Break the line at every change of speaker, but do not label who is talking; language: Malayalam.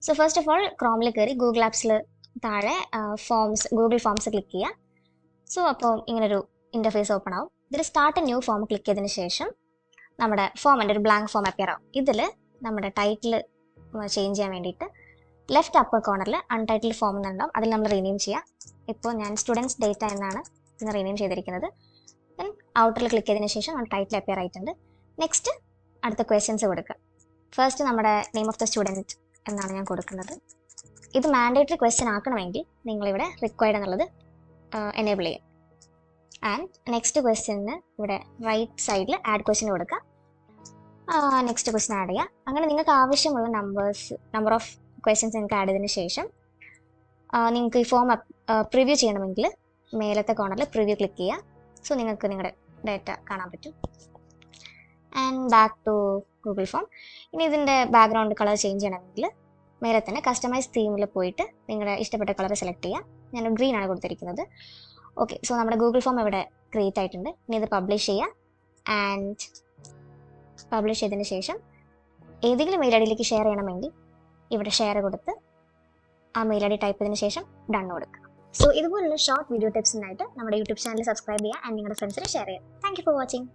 സോ ഫസ്റ്റ് ഓഫ് ഓൾ ക്രോമിൽ കയറി ഗൂഗിൾ ആപ്സിൽ താഴെ ഗൂഗിൾ ഫോംസ് ക്ലിക്ക് ചെയ്യുക. സോ അപ്പോൾ ഇങ്ങനൊരു ഇൻ്റർഫേസ് ഓപ്പൺ ആവും. ഇതിൽ start A new form click ചെയ്തതിന് ശേഷം നമ്മുടെ ഫോമിൻ്റെ ഒരു ബ്ലാങ്ക് ഫോം അപ്പിയർ ആവും. ഇതിൽ നമ്മുടെ ടൈറ്റിൽ ചേഞ്ച് ചെയ്യാൻ വേണ്ടിയിട്ട് ലെഫ്റ്റ് അപ്പർ കോർണറിൽ അൺടൈറ്റിൽ ഫോം എന്നുണ്ടാവും. അതിൽ നമ്മൾ റീനെയിം ചെയ്യുക. ഇപ്പോൾ ഞാൻ സ്റ്റുഡൻസ് ഡേറ്റ എന്നാണ് ഇന്ന് റീനെയിം ചെയ്തിരിക്കുന്നത്. ദെൻ ഔട്ടറിൽ ക്ലിക്ക് ചെയ്തതിന് ശേഷം നമ്മുടെ ടൈറ്റിൽ അപ്പിയർ ആയിട്ടുണ്ട്. നെക്സ്റ്റ് അടുത്ത ക്വസ്റ്റ്യൻസ് കൊടുക്കുക. ഫസ്റ്റ് നമ്മുടെ നെയിം ഓഫ് ദ സ്റ്റുഡൻറ്റ് എന്നാണ് ഞാൻ കൊടുക്കുന്നത്. ഇത് മാൻഡേറ്ററി ക്വസ്റ്റ്യൻ ആക്കണമെങ്കിൽ നിങ്ങളിവിടെ റിക്വയർഡ് എന്നുള്ളത് എനേബിൾ ചെയ്യും. ആൻഡ് നെക്സ്റ്റ് ക്വസ്റ്റ്യന് ഇവിടെ റൈറ്റ് സൈഡിൽ ആഡ് ക്വസ്റ്റ്യൻ കൊടുക്കുക. നെക്സ്റ്റ് ക്വസ്റ്റ്യൻ ആഡ് ചെയ്യുക. അങ്ങനെ നിങ്ങൾക്ക് ആവശ്യമുള്ള നമ്പർ ഓഫ് ക്വസ്റ്റ്യൻസ് നിങ്ങൾക്ക് ആഡ് ചെയ്തതിന് ശേഷം നിങ്ങൾക്ക് ഈ ഫോം പ്രിവ്യൂ ചെയ്യണമെങ്കിൽ മേലത്തെ കോർണറിൽ പ്രിവ്യൂ ക്ലിക്ക് ചെയ്യുക. സോ നിങ്ങൾക്ക് നിങ്ങളുടെ ഡേറ്റ കാണാൻ പറ്റും. And back to Google form. ഇനി ഇതിൻ്റെ ബാക്ക്ഗ്രൗണ്ട് കളർ ചേഞ്ച് ചെയ്യണമെങ്കിൽ മേലെ തന്നെ കസ്റ്റമൈസ് തീമിൽ പോയിട്ട് നിങ്ങളുടെ ഇഷ്ടപ്പെട്ട കളർ സെലക്ട് ചെയ്യുക. ഞാൻ ഗ്രീൻ ആണ് കൊടുത്തിരിക്കുന്നത്. ഓക്കെ, സോ നമ്മുടെ ഗൂഗിൾ ഫോം ഇവിടെ ക്രിയേറ്റ് ആയിട്ടുണ്ട്. ഇനി ഇത് പബ്ലിഷ് ചെയ്യുക. ആൻഡ് പബ്ലിഷ് ചെയ്തതിന് ശേഷം ഏതെങ്കിലും മെയിൽ ഐ ഡിയിലേക്ക് ഷെയർ ചെയ്യണമെങ്കിൽ ഇവിടെ ഷെയർ കൊടുത്ത് ആ മെയിൽ ഐ ഡി ടൈപ്പ് ചെയ്തതിന് ശേഷം ഡൺ കൊടുക്കുക. സോ ഇതുപോലുള്ള ഷോർട്ട് വീഡിയോ ടിപ്സിനായിട്ട് നമ്മുടെ യൂട്യൂബ് ചാനൽ സബ്സ്ക്രൈബ് ചെയ്യുക ആൻഡ് നിങ്ങളുടെ ഫ്രണ്ട്സിന് ഷെയർ ചെയ്യുക. Thank you for watching.